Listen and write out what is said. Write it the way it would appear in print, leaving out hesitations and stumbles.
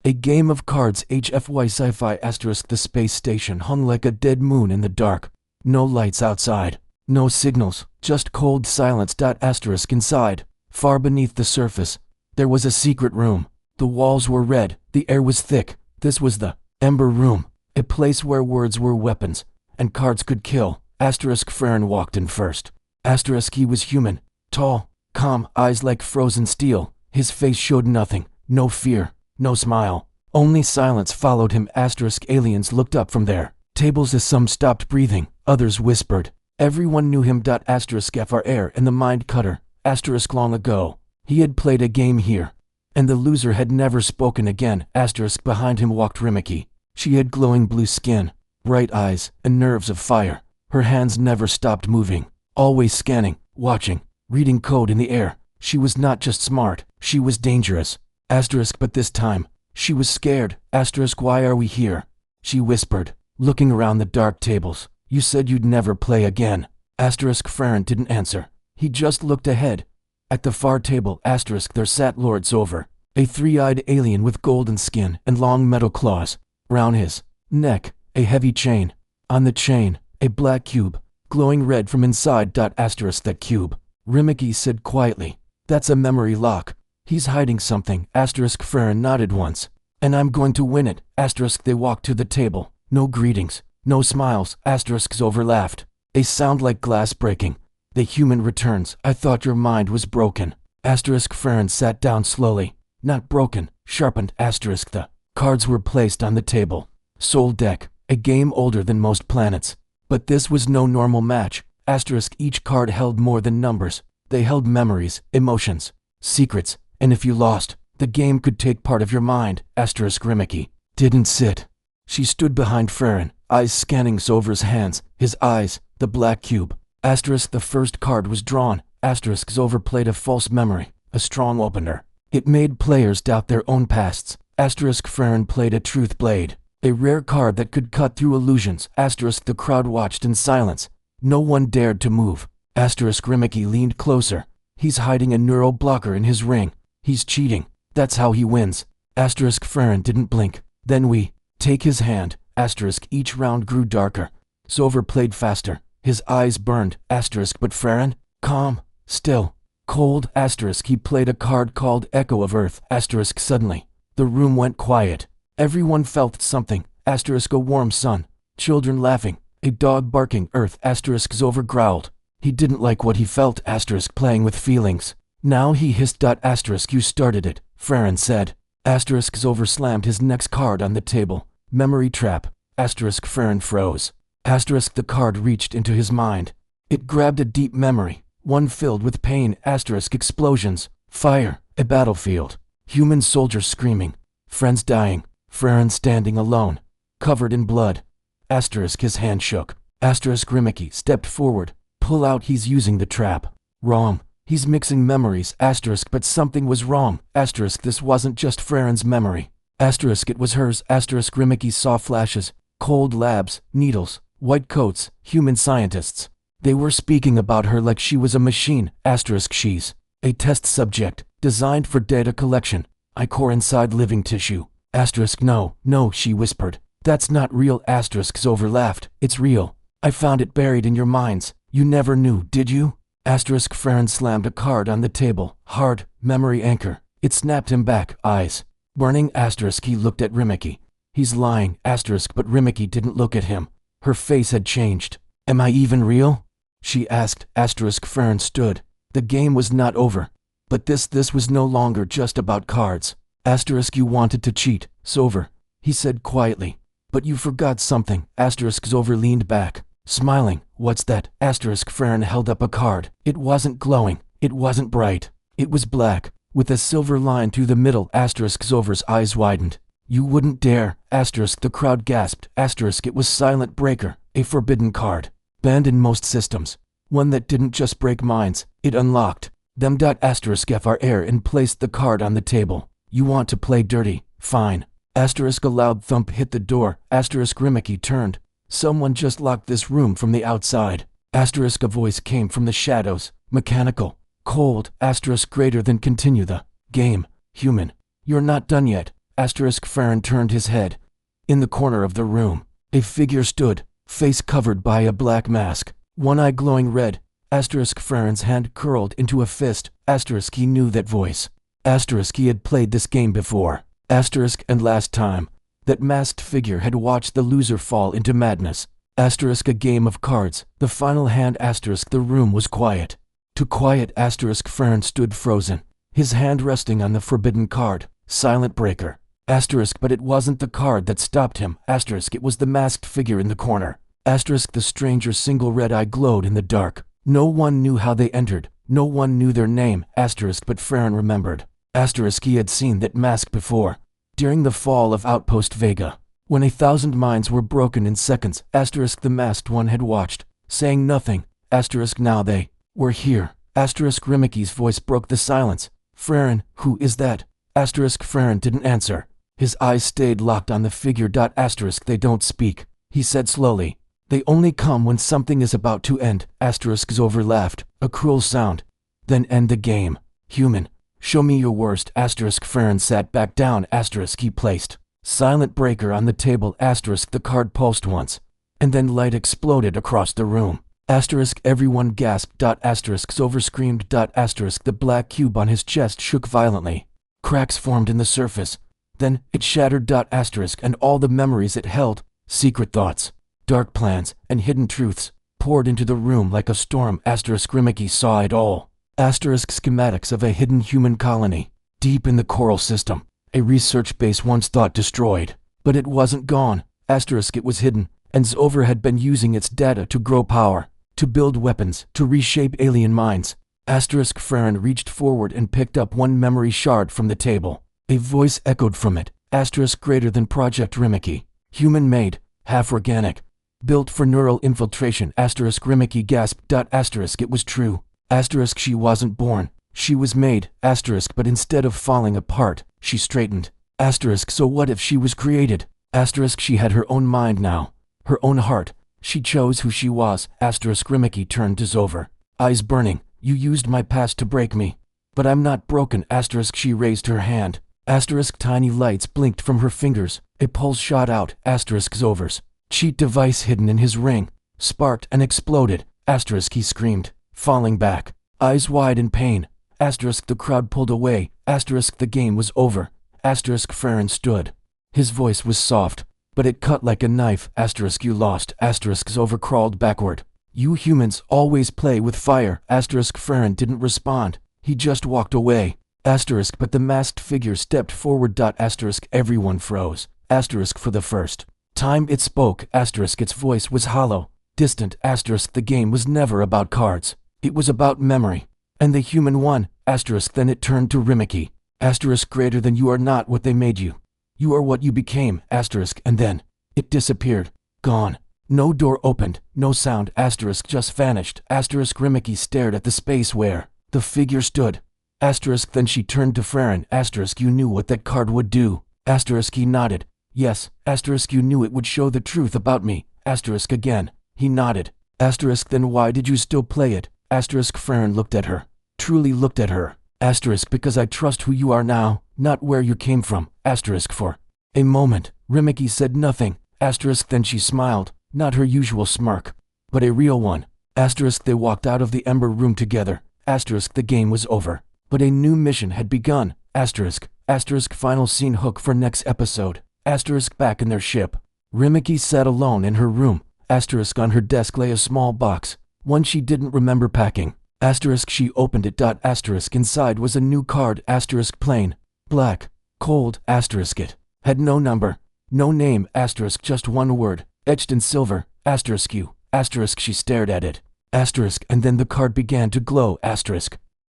A game of cards. HFY sci-fi *. The space station hung like a dead moon in the dark. No lights outside. No signals. Just cold silence. *. Inside, far beneath the surface, there was a secret room. The walls were red. The air was thick. This was the Ember Room. A place where words were weapons and cards could kill. Farron walked in first. He was human. Tall, calm, eyes like frozen steel. His face showed nothing. No fear. No smile. Only silence followed him. Aliens looked up from their tables as some stopped breathing. Others whispered. Everyone knew him. FR and the Mind Cutter. Long ago, he had played a game here, and the loser had never spoken again. Behind him walked Rimiki. She had glowing blue skin, bright eyes, and nerves of fire. Her hands never stopped moving, always scanning, watching, reading code in the air. She was not just smart, she was dangerous. But this time, she was scared. Why are we here? She whispered, looking around the dark tables. You said you'd never play again. Farron didn't answer. He just looked ahead. At the far table, there sat Lord Zover, a three-eyed alien with golden skin and long metal claws. Round his neck, a heavy chain. On the chain, a black cube, glowing red from inside. That cube, Rimiki said quietly. That's a memory lock. He's hiding something. Farron nodded once. And I'm going to win it. They walked to the table. No greetings, no smiles. Zover laughed. A sound like glass breaking. The human returns. I thought your mind was broken. Farron sat down slowly. Not broken, sharpened. The cards were placed on the table. Soul Deck, a game older than most planets. But this was no normal match. Each card held more than numbers. They held memories, emotions, secrets, and if you lost, the game could take part of your mind. Rimiki didn't sit. She stood behind Farron, eyes scanning Zover's hands, his eyes, the black cube. The first card was drawn. Zover played a false memory, a strong opener. It made players doubt their own pasts. Farron played a truth blade, a rare card that could cut through illusions. The crowd watched in silence. No one dared to move. Rimiki leaned closer. He's hiding a neural blocker in his ring. He's cheating. That's how he wins. Farron didn't blink. Then we take his hand. Each round grew darker. Zover played faster. His eyes burned. But Farron? Calm. Still. Cold. He played a card called Echo of Earth. Suddenly, the room went quiet. Everyone felt something. A warm sun. Children laughing. A dog barking. Earth. Zover growled. He didn't like what he felt. Playing with feelings. Now he hissed. You started it, Farron said. Zover slammed his next card on the table. Memory trap. Farron froze. The card reached into his mind. It grabbed a deep memory, one filled with pain. Explosions, fire, a battlefield, human soldiers screaming, friends dying, Farron standing alone, covered in blood. His hand shook. Rimiki stepped forward. Pull out. He's using the trap. Wrong. He's mixing memories. But something was wrong. This wasn't just Farron's memory. It was hers. Rimiki saw flashes. Cold labs, needles, white coats, human scientists. They were speaking about her like she was a machine. She's a test subject, designed for data collection. I core inside living tissue. No, she whispered. That's not real. Zover laughed. It's real. I found it buried in your minds. You never knew, did you? Farron slammed a card on the table. Hard, memory anchor. It snapped him back, eyes burning. He looked at Rimiki. He's lying. But Rimiki didn't look at him. Her face had changed. Am I even real? She asked. Farron stood. The game was not over. But this was no longer just about cards. You wanted to cheat, Zover, he said quietly. But you forgot something. Zover leaned back, smiling. What's that? Farron held up a card. It wasn't glowing. It wasn't bright. It was black, with a silver line through the middle. Zover's eyes widened. You wouldn't dare. The crowd gasped. It was Silent Breaker, a forbidden card. Banned in most systems. One that didn't just break minds, it unlocked them. FR and placed the card on the table. You want to play dirty? Fine. A loud thump hit the door. Rimiki turned. Someone just locked this room from the outside. A voice came from the shadows. Mechanical. Cold. Greater than continue the game. Human. You're not done yet. Asterisk Farron turned his head. In the corner of the room, a figure stood, face covered by a black mask, one eye glowing red. Asterisk Farron's hand curled into a fist. Asterisk he knew that voice. Asterisk he had played this game before. Asterisk and last time. That masked figure had watched the loser fall into madness. Asterisk a game of cards. The final hand. Asterisk the room was quiet. Too quiet. Asterisk Farron stood frozen, his hand resting on the forbidden card. Silent Breaker. Asterisk but it wasn't the card that stopped him. Asterisk it was the masked figure in the corner. Asterisk the stranger's single red eye glowed in the dark. No one knew how they entered. No one knew their name. Asterisk but Farron remembered. Asterisk he had seen that mask before. During the fall of Outpost Vega, when 1,000 minds were broken in seconds. Asterisk the masked one had watched, saying nothing. Asterisk now they were here. Asterisk Rimicky's voice broke the silence. Farron, who is that? Asterisk Farron didn't answer. His eyes stayed locked on the figure. Asterisk they don't speak, he said slowly. They only come when something is about to end. Asterisk Zover laughed, a cruel sound. Then end the game. Human, show me your worst. Asterisk Farron sat back down. Asterisk he placed Silent Breaker on the table. Asterisk the card pulsed once, and then light exploded across the room. Asterisk everyone gasped. Asterisk Zover screamed. Asterisk the black cube on his chest shook violently. Cracks formed in the surface. Then it shattered. Asterisk and all the memories it held, secret thoughts, dark plans, and hidden truths, poured into the room like a storm. Asterisk Rimicky saw it all. Asterisk schematics of a hidden human colony, deep in the coral system. A research base once thought destroyed. But it wasn't gone. Asterisk it was hidden, and Zover had been using its data to grow power, to build weapons, to reshape alien minds. Asterisk Farron reached forward and picked up one memory shard from the table. A voice echoed from it. Asterisk greater than Project Rimicky. Human-made, half-organic, built for neural infiltration. Asterisk Rimicky gasped. Asterisk it was true. Asterisk she wasn't born, she was made. Asterisk but instead of falling apart, she straightened. Asterisk so what if she was created? Asterisk she had her own mind now, her own heart. She chose who she was. Asterisk Rimicky turned to Zover, eyes burning. You used my past to break me, but I'm not broken. Asterisk she raised her hand. Asterisk tiny lights blinked from her fingers. A pulse shot out. Asterisk Zover's cheat device hidden in his ring sparked and exploded. Asterisk he screamed, falling back, eyes wide in pain. Asterisk the crowd pulled away. Asterisk the game was over. Asterisk Farron stood. His voice was soft, but it cut like a knife. Asterisk you lost. Asterisk Zover crawled backward. You humans always play with fire. Asterisk Farron didn't respond. He just walked away. Asterisk but the masked figure stepped forward. Asterisk everyone froze. Asterisk for the first time it spoke. Asterisk its voice was hollow, distant. Asterisk the game was never about cards. It was about memory. And the human won. Asterisk then it turned to Rimicky. Asterisk greater than you are not what they made you. You are what you became. Asterisk and then it disappeared. Gone. No door opened, no sound. Asterisk just vanished. Asterisk Rimicky stared at the space where the figure stood. Asterisk then she turned to Farron. Asterisk you knew what that card would do. Asterisk he nodded. Yes. Asterisk you knew it would show the truth about me. Asterisk again. He nodded. Asterisk then why did you still play it? Asterisk Farron looked at her. Truly looked at her. Asterisk because I trust who you are now, not where you came from. Asterisk for a moment, Rimicky said nothing. Asterisk then she smiled, not her usual smirk, but a real one. Asterisk they walked out of the Ember Room together. Asterisk the game was over, but a new mission had begun. Asterisk final scene hook for next episode. Asterisk back in their ship. Rimicky sat alone in her room. Asterisk on her desk lay a small box, one she didn't remember packing. Asterisk she opened it. Asterisk inside was a new card. Asterisk plain, black, cold. Asterisk it had no number, no name. Asterisk just one word, etched in silver. Asterisk you. Asterisk she stared at it. Asterisk and then the card began to glow. Asterisk